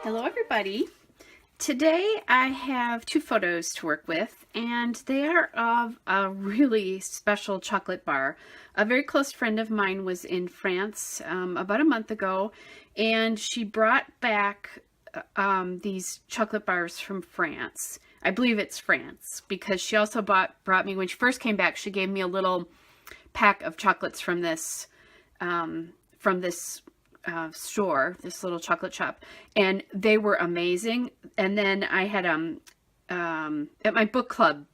Hello everybody. Today I have two photos to work with, and they are of a really special chocolate bar. A very close friend of mine was in France about a month ago, and she brought back these chocolate bars from France. I believe it's France, because she also brought me, when she first came back, she gave me a little pack of chocolates from this store, this little chocolate shop, and they were amazing. And then I had at my book club,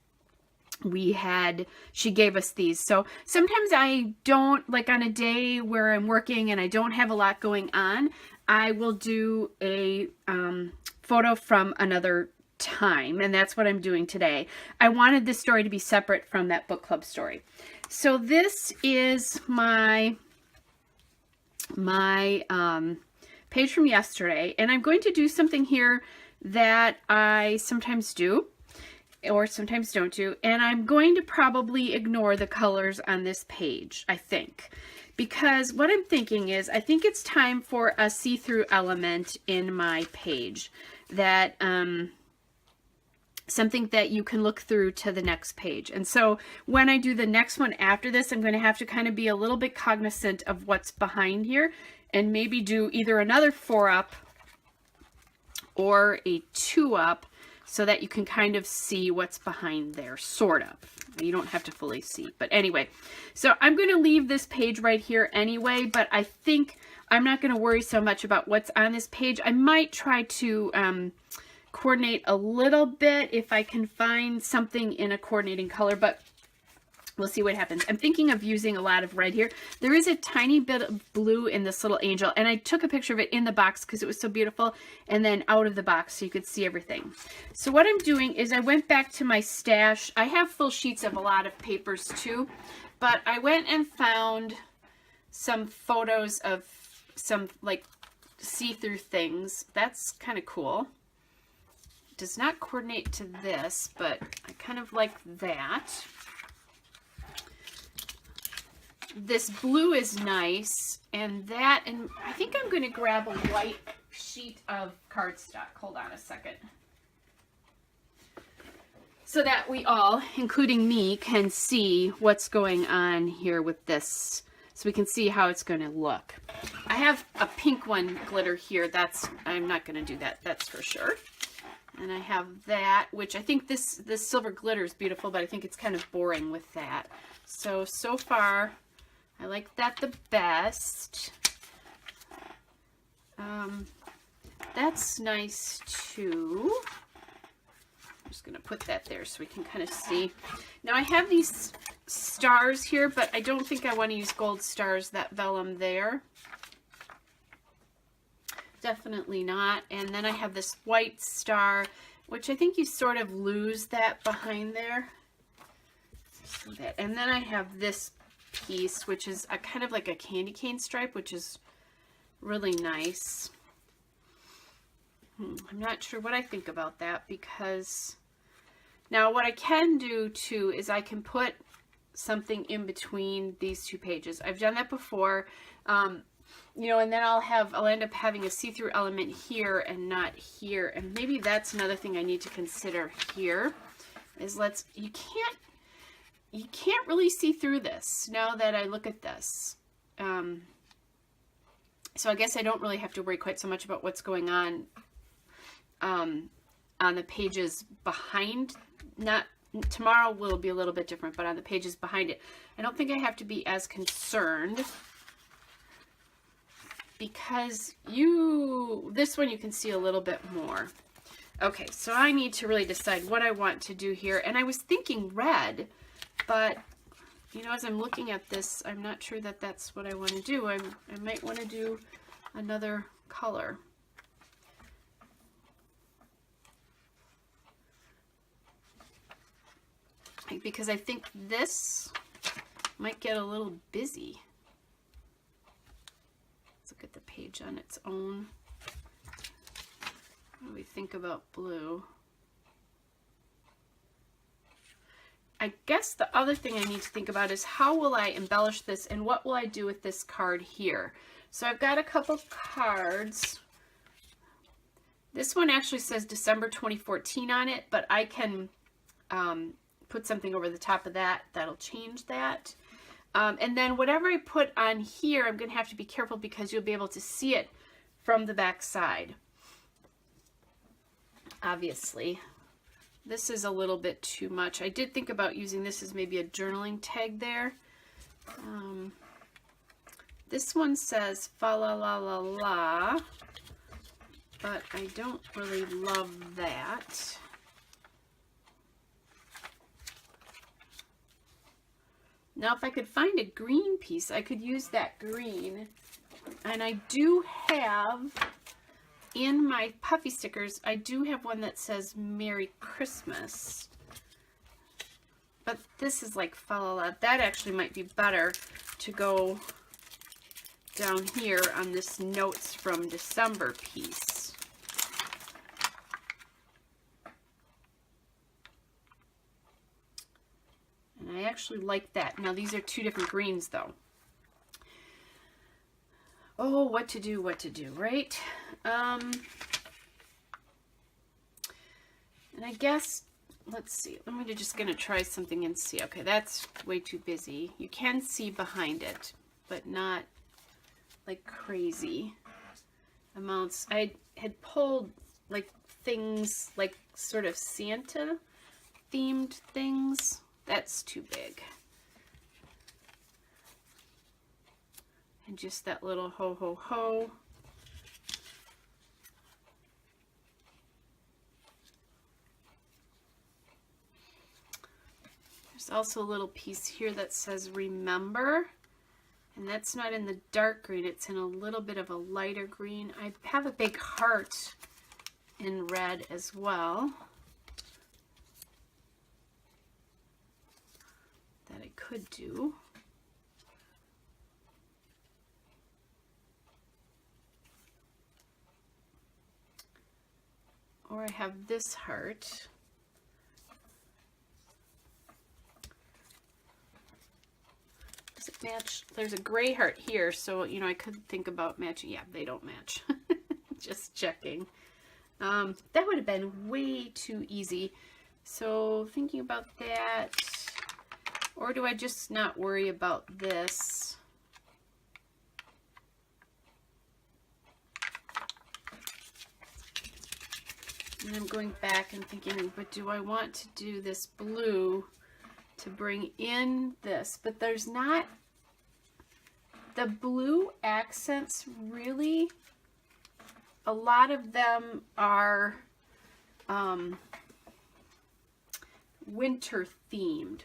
she gave us these. So sometimes I don't, like on a day where I'm working and I don't have a lot going on, I will do a photo from another time, and that's what I'm doing today. I wanted this story to be separate from that book club story. So this is my page from yesterday, and I'm going to do something here that I sometimes do or sometimes don't do, and I'm going to probably ignore the colors on this page, I think, because what I'm thinking is I think it's time for a see-through element in my page, that something that you can look through to the next page. And so when I do the next one after this, I'm going to have to kind of be a little bit cognizant of what's behind here, and maybe do either another 4-up or a 2-up so that you can kind of see what's behind there, sort of. You don't have to fully see, but anyway. So I'm going to leave this page right here anyway, but I think I'm not going to worry so much about what's on this page. I might try to coordinate a little bit if I can find something in a coordinating color, but we'll see what happens. I'm thinking of using a lot of red here. There is a tiny bit of blue in this little angel, and I took a picture of it in the box because it was so beautiful, and then out of the box so you could see everything. So what I'm doing is I went back to my stash. I have full sheets of a lot of papers too, but I went and found some photos of some like see-through things. That's kind of cool. Does not coordinate to this, but I kind of like that. This blue is nice, and I think I'm going to grab a white sheet of cardstock. Hold on a second. So that we all, including me, can see what's going on here with this. So we can see how it's going to look. I have a pink one glitter here. I'm not going to do that, that's for sure. And I have that, which I think this silver glitter is beautiful, but I think it's kind of boring with that. So far, I like that the best. That's nice too. I'm just going to put that there so we can kind of see. Now I have these stars here, but I don't think I want to use gold stars, that vellum there. Definitely not. And then I have this white star, which I think you sort of lose that behind there. And then I have this piece, which is a kind of like a candy cane stripe, which is really nice. I'm not sure what I think about that, because now what I can do too is I can put something in between these two pages. I've done that before. You know, and then I'll end up having a see-through element here and not here. And maybe that's another thing I need to consider here, is you can't really see through this now that I look at this. So I guess I don't really have to worry quite so much about what's going on the pages behind. Tomorrow will be a little bit different, but on the pages behind it, I don't think I have to be as concerned, because this one you can see a little bit more. Okay, so I need to really decide what I want to do here. And I was thinking red, but you know, as I'm looking at this, I'm not sure that that's what I want to do. I might want to do another color. Because I think this might get a little busy. Look at the page on its own. What do we think about blue? I guess the other thing I need to think about is how will I embellish this and what will I do with this card here? So I've got a couple cards This one actually says December 2014 on it, but I can put something over the top of that. That'll change that. And then whatever I put on here, I'm going to have to be careful because you'll be able to see it from the back side. Obviously, this is a little bit too much. I did think about using this as maybe a journaling tag there. This one says fa la la la la, but I don't really love that. Now, if I could find a green piece, I could use that green. And I do have, in my puffy stickers, I do have one that says Merry Christmas. But this is like fa la la. That actually might be better to go down here on this Notes from December piece. And I actually like that. Now these are two different greens though. Oh, what to do, right? And I guess, let's see. I'm just going to try something and see. Okay, that's way too busy. You can see behind it, but not like crazy amounts. I had pulled like things, like sort of Santa themed things. That's too big. And just that little ho ho ho. There's also a little piece here that says remember, and that's not in the dark green, it's in a little bit of a lighter green. I have a big heart in red as well that I could do. Or I have this heart. Does it match? There's a gray heart here, so you know I could think about matching. Yeah, they don't match. Just checking. That would have been way too easy. So thinking about that, or do I just not worry about this? And I'm going back and thinking, but do I want to do this blue to bring in this? But there's not, the blue accents really, a lot of them are winter themed.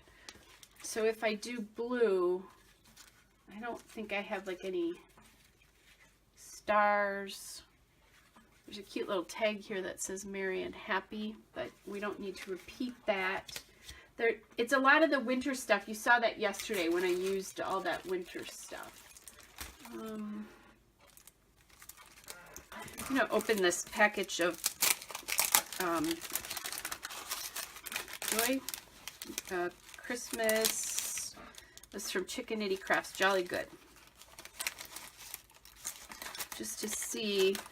So if I do blue, I don't think I have like any stars. There's a cute little tag here that says Merry and Happy, but we don't need to repeat that. It's a lot of the winter stuff. You saw that yesterday when I used all that winter stuff. I'm going to open this package of Joy Christmas. This is from Chickadee Crafts, Jolly Good. Just to see if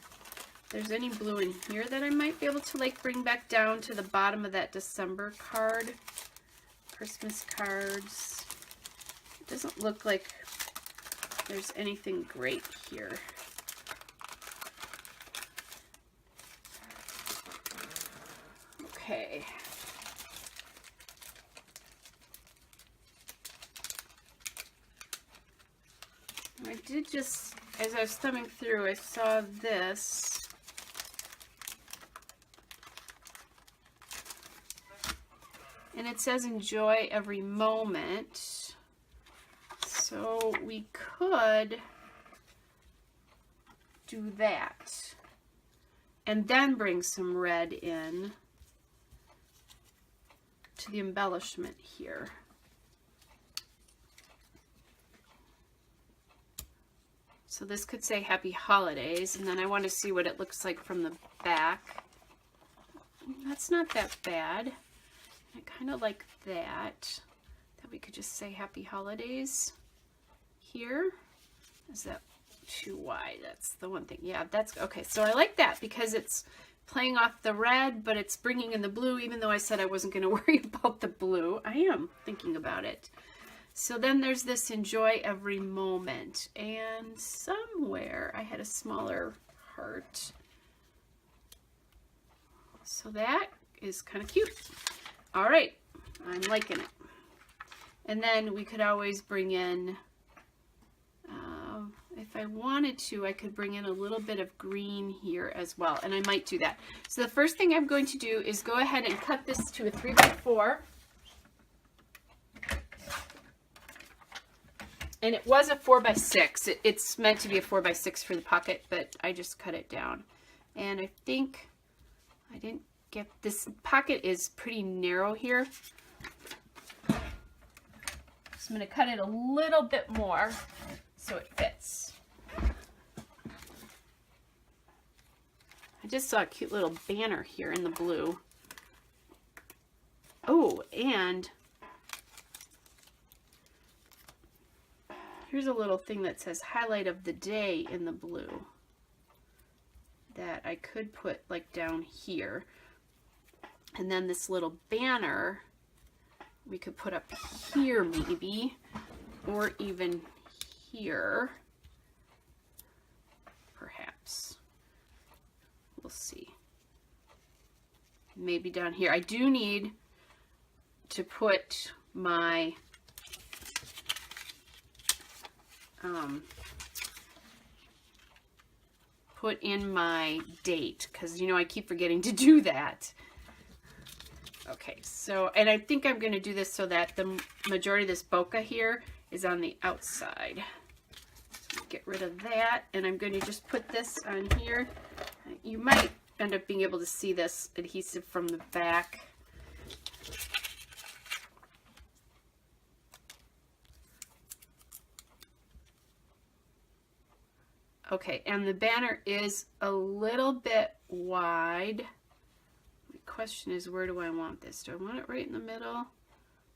there's any blue in here that I might be able to like bring back down to the bottom of that December card. Christmas cards. It doesn't look like there's anything great here. Okay. I did just, as I was thumbing through, I saw this. And it says enjoy every moment. So we could do that. And then bring some red in to the embellishment here. So this could say Happy Holidays, and then I want to see what it looks like from the back. That's not that bad. I kind of like that we could just say Happy Holidays here. Is that too wide? That's the one thing. Yeah, that's okay. So I like that because it's playing off the red, but it's bringing in the blue, even though I said I wasn't going to worry about the blue. I am thinking about it. So then there's this enjoy every moment. And somewhere I had a smaller heart. So that is kind of cute. All right, I'm liking it. And then we could always bring in, if I wanted to, I could bring in a little bit of green here as well. And I might do that. So the first thing I'm going to do is go ahead and cut this to a 3x4. And it was a 4x6. It's meant to be a 4x6 for the pocket, but I just cut it down. And I think I didn't get, this pocket is pretty narrow here. So I'm going to cut it a little bit more so it fits. I just saw a cute little banner here in the blue. Oh, and here's a little thing that says highlight of the day in the blue that I could put like down here. And then this little banner we could put up here maybe, or even here, perhaps. We'll see. Maybe down here. I do need to put my put in my date, because you know I keep forgetting to do that. Okay, so, and I think I'm going to do this so that the majority of this bokeh here is on the outside. So get rid of that, and I'm going to just put this on here. You might end up being able to see this adhesive from the back. Okay, and the banner is a little bit wide. The question is, where do I want this? Do I want it right in the middle?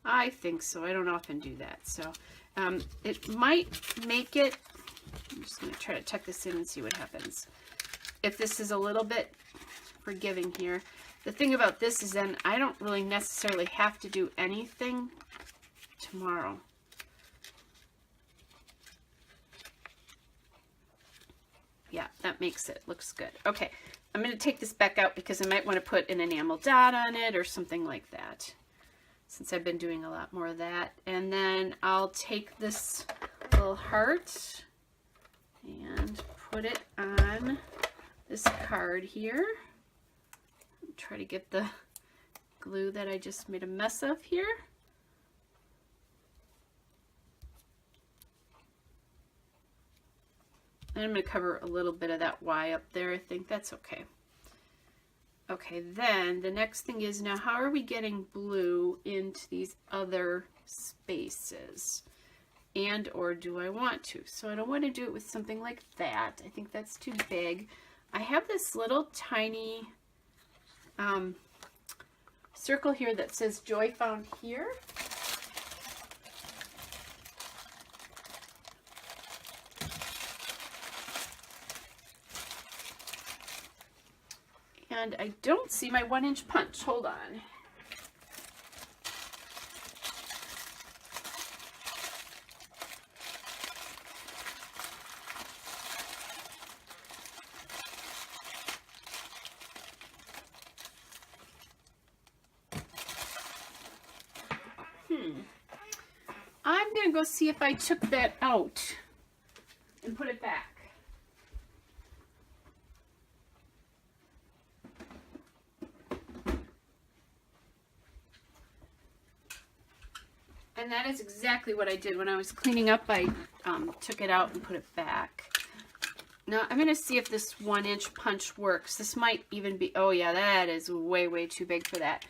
I think so. I don't often do that. So it might make it, I'm just going to try to tuck this in and see what happens. If this is a little bit forgiving here. The thing about this is then I don't really necessarily have to do anything tomorrow. Yeah, that makes it, looks good. Okay, I'm going to take this back out because I might want to put an enamel dot on it or something like that, since I've been doing a lot more of that. And then I'll take this little heart and put it on this card here. Try to get the glue that I just made a mess of here. And I'm going to cover a little bit of that Y up there. I think that's okay. Okay, then the next thing is, now how are we getting blue into these other spaces? And or do I want to? So I don't want to do it with something like that. I think that's too big. I have this little tiny circle here that says Joy Found Here. And I don't see my 1-inch punch. Hold on. I'm going to go see if I took that out and put it back. And that is exactly what I did when I was cleaning up. I took it out and put it back. Now I'm going to see if this 1-inch punch works. This might even be, oh yeah, that is way, way too big for that.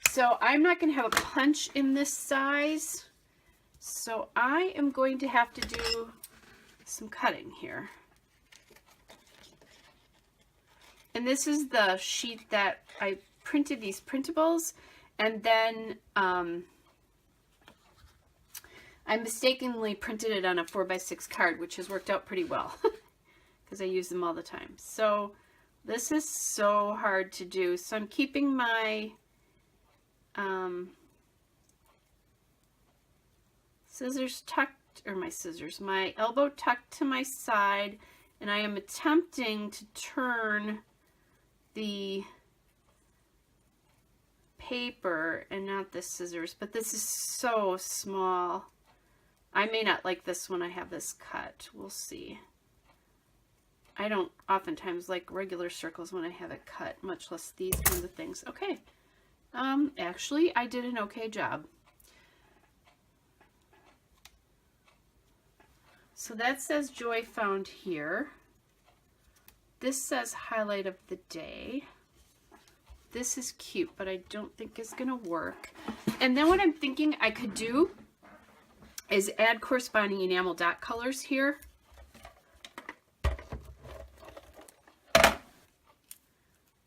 So I'm not going to have a punch in this size. So I am going to have to do some cutting here. And this is the sheet that I printed these printables, and then I mistakenly printed it on a 4x6 card, which has worked out pretty well because I use them all the time. So This is so hard to do. So I'm keeping my scissors tucked, or my elbow tucked to my side, and I am attempting to turn the paper and not the scissors, but this is so small. I may not like this when I have this cut. We'll see. I don't oftentimes like regular circles when I have it cut, much less these kinds of things. Okay. Actually, I did an okay job. So that says Joy Found Here. This says Highlight of the Day. This is cute, but I don't think it's gonna work. And then what I'm thinking I could do is add corresponding enamel dot colors here.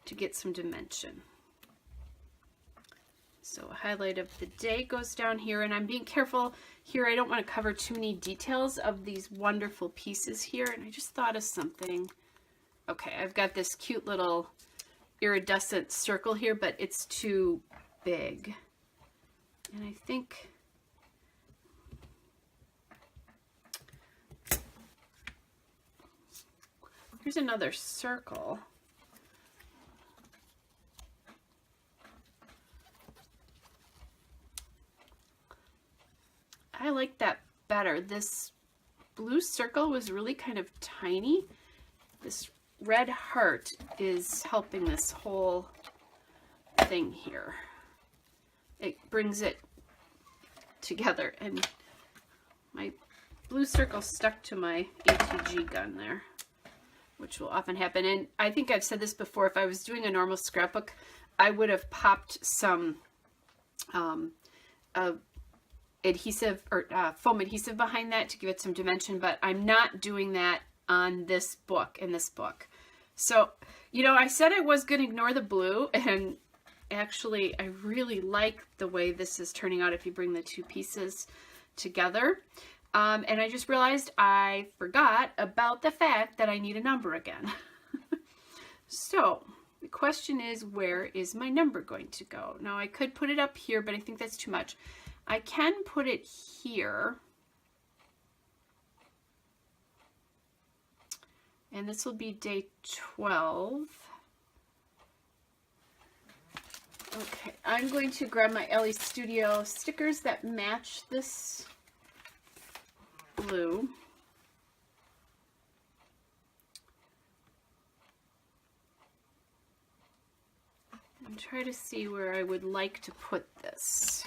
To get some dimension. So Highlight of the Day goes down here, and I'm being careful here. I don't want to cover too many details of these wonderful pieces here, and I just thought of something. Okay, I've got this cute little iridescent circle here, but it's too big. And I think here's another circle. I like that better. This blue circle was really kind of tiny. This red heart is helping this whole thing here. It brings it together, and my blue circle stuck to my ATG gun there, which will often happen. And I think I've said this before, if I was doing a normal scrapbook, I would have popped some adhesive or foam adhesive behind that to give it some dimension, but I'm not doing that on this book, in this book. So, you know, I said I was going to ignore the blue, and actually I really like the way this is turning out if you bring the two pieces together. And I just realized I forgot about the fact that I need a number again. So the question is, where is my number going to go? Now I could put it up here, but I think that's too much. I can put it here, and this will be day 12. Okay, I'm going to grab my Ellie Studio stickers that match this blue. And try to see where I would like to put this.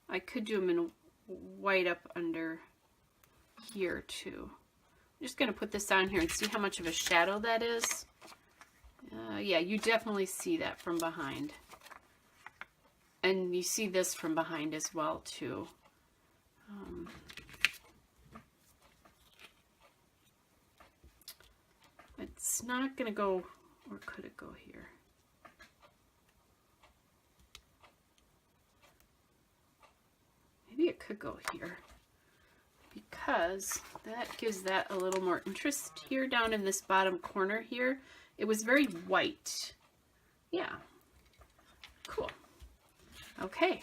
I could do them in white up under here too. I'm just going to put this on here and see how much of a shadow that is. Yeah, you definitely see that from behind. And you see this from behind as well too. It's not going to go, or could it go here? Maybe it could go here, because that gives that a little more interest here down in this bottom corner here. It was very white. Yeah. Cool. Okay.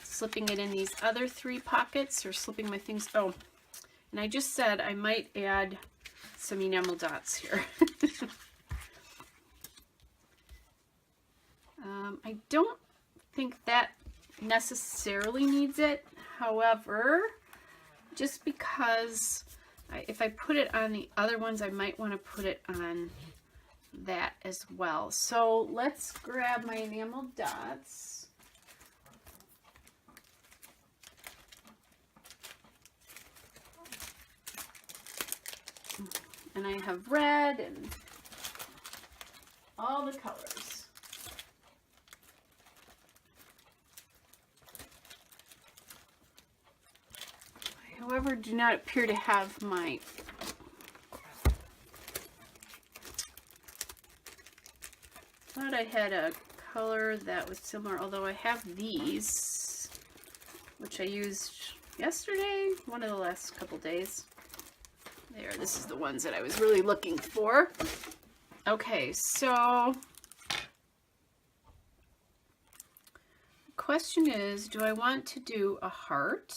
Slipping it in these other three pockets, or slipping my things. Oh, and I just said I might add some enamel dots here. I don't think that necessarily needs it. However, just because if I put it on the other ones, I might want to put it on that as well. So let's grab my enamel dots. And I have red and all the colors. However, do not appear to have my thought I had a color that was similar, although I have these. which I used yesterday, one of the last couple days. There, this is the ones that I was really looking for. Okay, so the question is, do I want to do a heart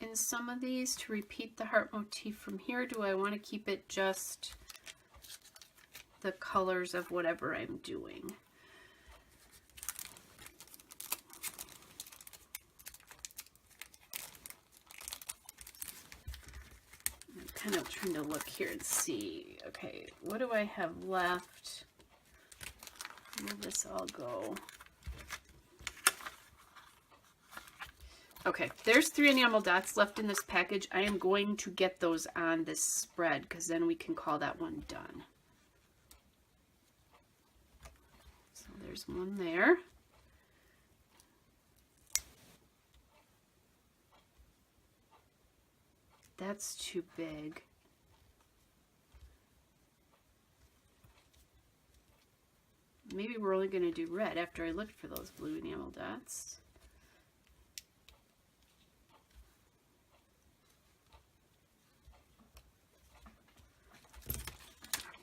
in some of these to repeat the heart motif from here? Do I want to keep it just the colors of whatever I'm doing? I'm kind of trying to look here and see, okay, what do I have left? Where will this all go? Okay, there's 3 enamel dots left in this package. I am going to get those on this spread because then we can call that one done. So there's one there. That's too big. Maybe we're only going to do red after I looked for those blue enamel dots.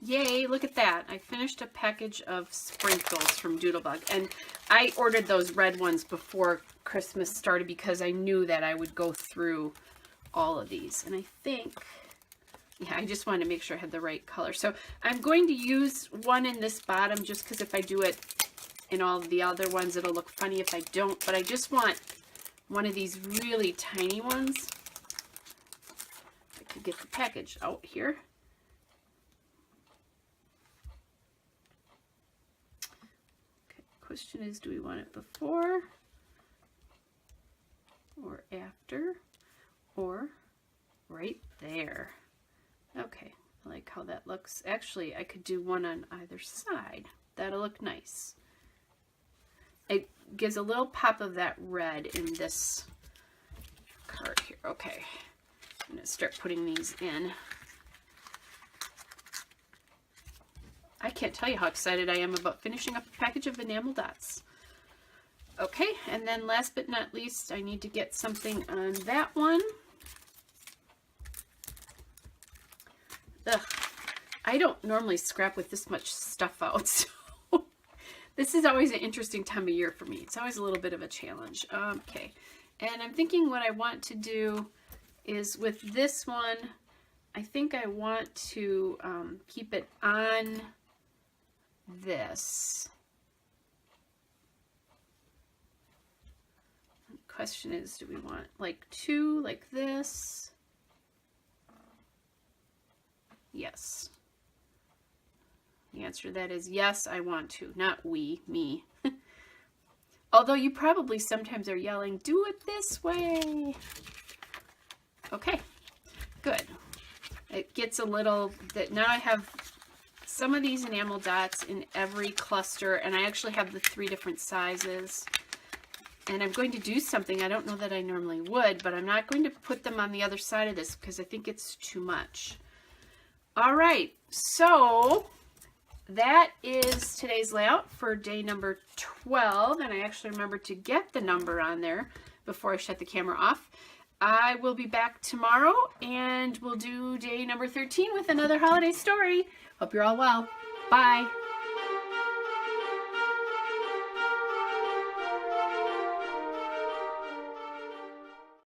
Yay, look at that. I finished a package of sprinkles from Doodlebug, and I ordered those red ones before Christmas started because I knew that I would go through all of these. And I think, yeah, I just wanted to make sure I had the right color. So I'm going to use one in this bottom just because if I do it in all of the other ones, it'll look funny if I don't. But I just want one of these really tiny ones. I could get the package out here. Question is, do we want it before or after or right there? Okay, I like how that looks. Actually, I could do one on either side. That'll look nice. It gives a little pop of that red in this card here. Okay, I'm going to start putting these in. I can't tell you how excited I am about finishing up a package of enamel dots. Okay, and then last but not least, I need to get something on that one. Ugh, I don't normally scrap with this much stuff out, so this is always an interesting time of year for me. It's always a little bit of a challenge. Okay, and I'm thinking what I want to do is with this one, I think I want to keep it on this. The question is, do we want like 2 like this? Yes. The answer to that is yes, I want to, not we, me. Although you probably sometimes are yelling, do it this way. Okay, good. It gets a little, that now I have some of these enamel dots in every cluster, and I actually have the 3 different sizes. And I'm going to do something I don't know that I normally would, but I'm not going to put them on the other side of this because I think it's too much. All right, so that is today's layout for day number 12, and I actually remembered to get the number on there before I shut the camera off. I will be back tomorrow, and we'll do day number 13 with another holiday story. Hope you're all well. Bye.